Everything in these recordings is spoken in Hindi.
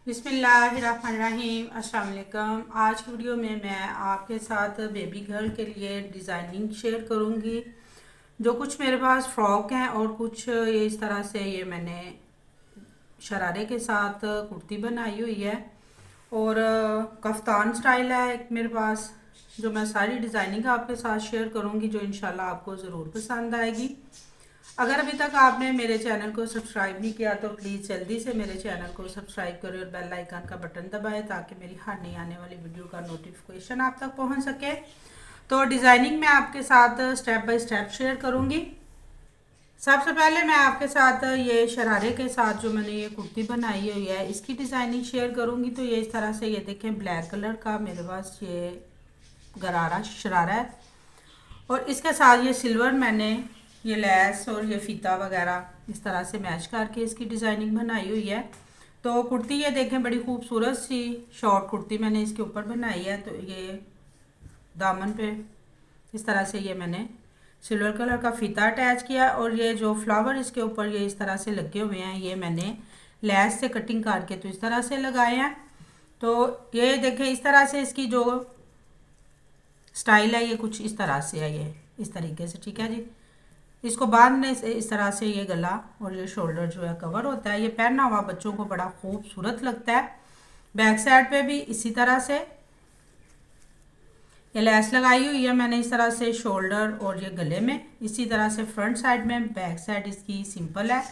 बिस्मिल्लाहिर्रहमानिर्रहीम। अस्सलाम वालेकुम। आज की वीडियो में मैं आपके साथ बेबी गर्ल के लिए डिज़ाइनिंग शेयर करूंगी। जो कुछ मेरे पास फ्रॉक हैं और कुछ ये इस तरह से ये मैंने शरारे के साथ कुर्ती बनाई हुई है और कफ्तान स्टाइल है एक मेरे पास, जो मैं सारी डिज़ाइनिंग आपके साथ शेयर करूंगी, जो इंशाल्लाह आपको ज़रूर पसंद आएगी। अगर अभी तक आपने मेरे चैनल को सब्सक्राइब नहीं किया तो प्लीज़ जल्दी से मेरे चैनल को सब्सक्राइब करें और बेल आइकन का बटन दबाएं ताकि मेरी हर नई आने वाली वीडियो का नोटिफिकेशन आप तक पहुंच सके। तो डिज़ाइनिंग मैं आपके साथ स्टेप बाय स्टेप शेयर करूंगी। सबसे पहले मैं आपके साथ ये शरारे के साथ जो मैंने ये कुर्ती बनाई हुई है इसकी डिज़ाइनिंग शेयर करूंगी। तो ये इस तरह से, ये देखें, ब्लैक कलर का मेरे पास ये गरारा शरारा है और इसके साथ ये सिल्वर मैंने ये लैस और ये फीता वगैरह इस तरह से मैच करके इसकी डिज़ाइनिंग बनाई हुई है। तो कुर्ती ये देखें बड़ी खूबसूरत सी शॉर्ट कुर्ती मैंने इसके ऊपर बनाई है। तो ये दामन पे इस तरह से ये मैंने सिल्वर कलर का फीता अटैच किया और ये जो फ्लावर इसके ऊपर ये इस तरह से लगे हुए हैं ये मैंने लैस से कटिंग करके तो इस तरह से लगाए हैं। तो ये देखें इस तरह से इसकी जो स्टाइल है ये कुछ इस तरह से है, ये इस तरीके से, ठीक है जी। इसको बांधने से इस तरह से ये गला और ये शोल्डर जो है कवर होता है। ये पहना हुआ बच्चों को बड़ा खूबसूरत लगता है। बैक साइड पे भी इसी तरह से ये लैस लगाई हुई है मैंने इस तरह से शोल्डर और ये गले में। इसी तरह से फ्रंट साइड में, बैक साइड इसकी सिंपल है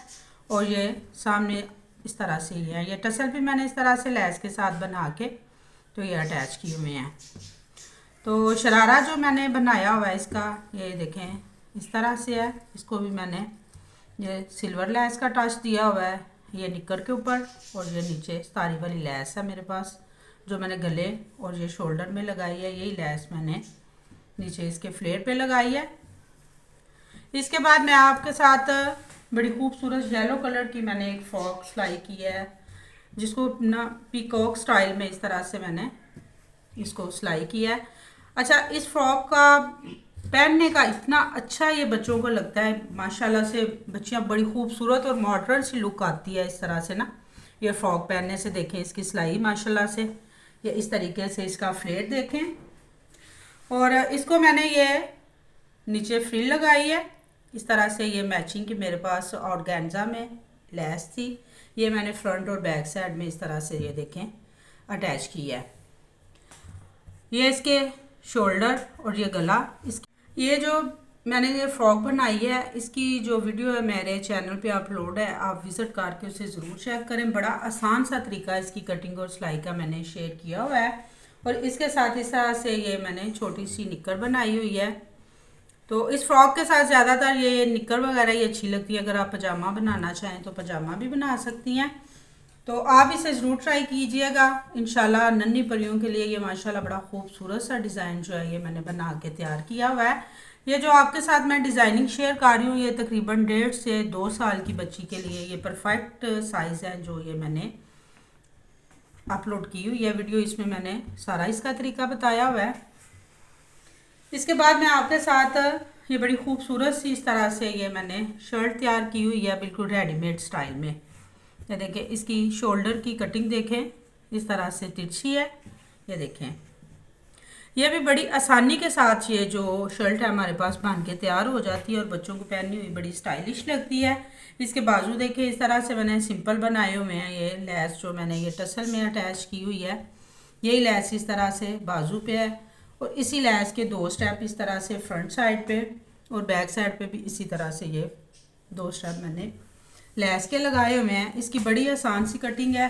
और ये सामने इस तरह से ही है। ये टसल भी मैंने इस तरह से लैस के साथ बना के तो ये अटैच किए हुए हैं। तो शरारा जो मैंने बनाया हुआ है इसका ये देखें इस तरह से है। इसको भी मैंने ये सिल्वर लैस का टच दिया हुआ है ये निक्कर के ऊपर और ये नीचे सितारी वाली लैस है मेरे पास जो मैंने गले और ये शोल्डर में लगाई है। यही लैस मैंने नीचे इसके फ्लेयर पे लगाई है। इसके बाद मैं आपके साथ बड़ी खूबसूरत येलो कलर की मैंने एक फ्रॉक सिलाई की है जिसको ना पीकॉक स्टाइल में इस तरह से मैंने इसको सिलाई किया है। अच्छा, इस फ्रॉक का पहनने का इतना अच्छा ये बच्चों को लगता है, माशाल्लाह से बच्चियां बड़ी खूबसूरत और मॉडर्न सी लुक आती है इस तरह से ना। ये फ्रॉक पहनने से देखें इसकी सिलाई माशाल्लाह से, ये इस तरीके से इसका फ्लेयर देखें और इसको मैंने ये नीचे फ्रिल लगाई है इस तरह से। ये मैचिंग की मेरे पास ऑर्गेन्जा में लैस थी, ये मैंने फ्रंट और बैक साइड में इस तरह से ये देखें अटैच की है। ये इसके शोल्डर और ये गला, ये जो मैंने ये फ्रॉक बनाई है इसकी जो वीडियो है मेरे चैनल पे अपलोड है, आप विज़िट करके उसे ज़रूर चेक करें। बड़ा आसान सा तरीका इसकी कटिंग और सिलाई का मैंने शेयर किया हुआ है और इसके साथ इस तरह से ये मैंने छोटी सी निक्कर बनाई हुई है। तो इस फ्रॉक के साथ ज़्यादातर ये निक्कर वगैरह ये अच्छी लगती है। अगर आप पजामा बनाना चाहें तो पजामा भी बना सकती हैं। तो आप इसे ज़रूर ट्राई कीजिएगा इंशाल्लाह। नन्ही परियों के लिए ये माशाल्लाह बड़ा खूबसूरत सा डिज़ाइन जो है ये मैंने बना के तैयार किया हुआ है। ये जो आपके साथ मैं डिज़ाइनिंग शेयर कर रही हूँ ये तकरीबन 1.5 से 2 साल की बच्ची के लिए ये परफेक्ट साइज़ है जो ये मैंने अपलोड की हुई है वीडियो। इसमें मैंने सारा इसका तरीका बताया हुआ है। इसके बाद मैं आपके साथ ये बड़ी खूबसूरत सी इस तरह से ये मैंने शर्ट तैयार की हुई है बिल्कुल रेडीमेड स्टाइल में। ये देखें इसकी शोल्डर की कटिंग देखें इस तरह से तिरछी है। ये देखें ये भी बड़ी आसानी के साथ ये जो शर्ट है हमारे पास बन के तैयार हो जाती है और बच्चों को पहनी हुई बड़ी स्टाइलिश लगती है। इसके बाजू देखें इस तरह से मैंने सिंपल बनाए हुए हैं। ये लैस जो मैंने ये टसल में अटैच की हुई है, यही लैस इस तरह से बाजू पे है और इसी लैस के 2 स्टेप इस तरह से फ्रंट साइड पे और बैक साइड पे भी इसी तरह से ये 2 स्टेप मैंने लैस के लगाए हुए हैं। इसकी बड़ी आसान सी कटिंग है।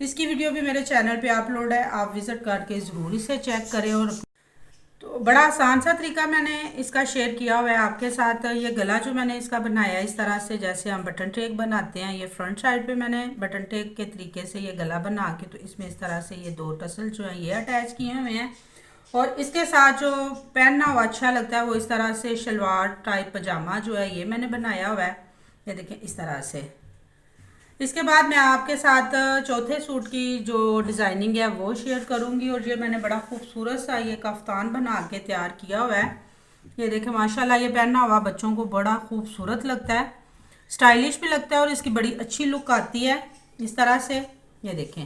इसकी वीडियो भी मेरे चैनल पे अपलोड है, आप विज़िट करके ज़रूर इसे चेक करें। और तो बड़ा आसान सा तरीका मैंने इसका शेयर किया हुआ है आपके साथ। ये गला जो मैंने इसका बनाया इस तरह से जैसे हम बटन टेक बनाते हैं, ये फ्रंट साइड पे मैंने बटन टेक के तरीके से ये गला बना के तो इसमें इस तरह से ये 2 टसल जो है ये अटैच किए हुए हैं। और इसके साथ जो पहनना हुआ अच्छा लगता है वो इस तरह से शलवार टाइप पजामा जो है ये मैंने बनाया हुआ है। ये देखें इस तरह से। इसके बाद मैं आपके साथ चौथे सूट की जो डिज़ाइनिंग है वो शेयर करूंगी और ये मैंने बड़ा खूबसूरत सा ये कफ्तान बना के तैयार किया हुआ है। ये देखें माशाल्लाह ये पहना हुआ बच्चों को बड़ा खूबसूरत लगता है, स्टाइलिश भी लगता है और इसकी बड़ी अच्छी लुक आती है इस तरह से। ये देखें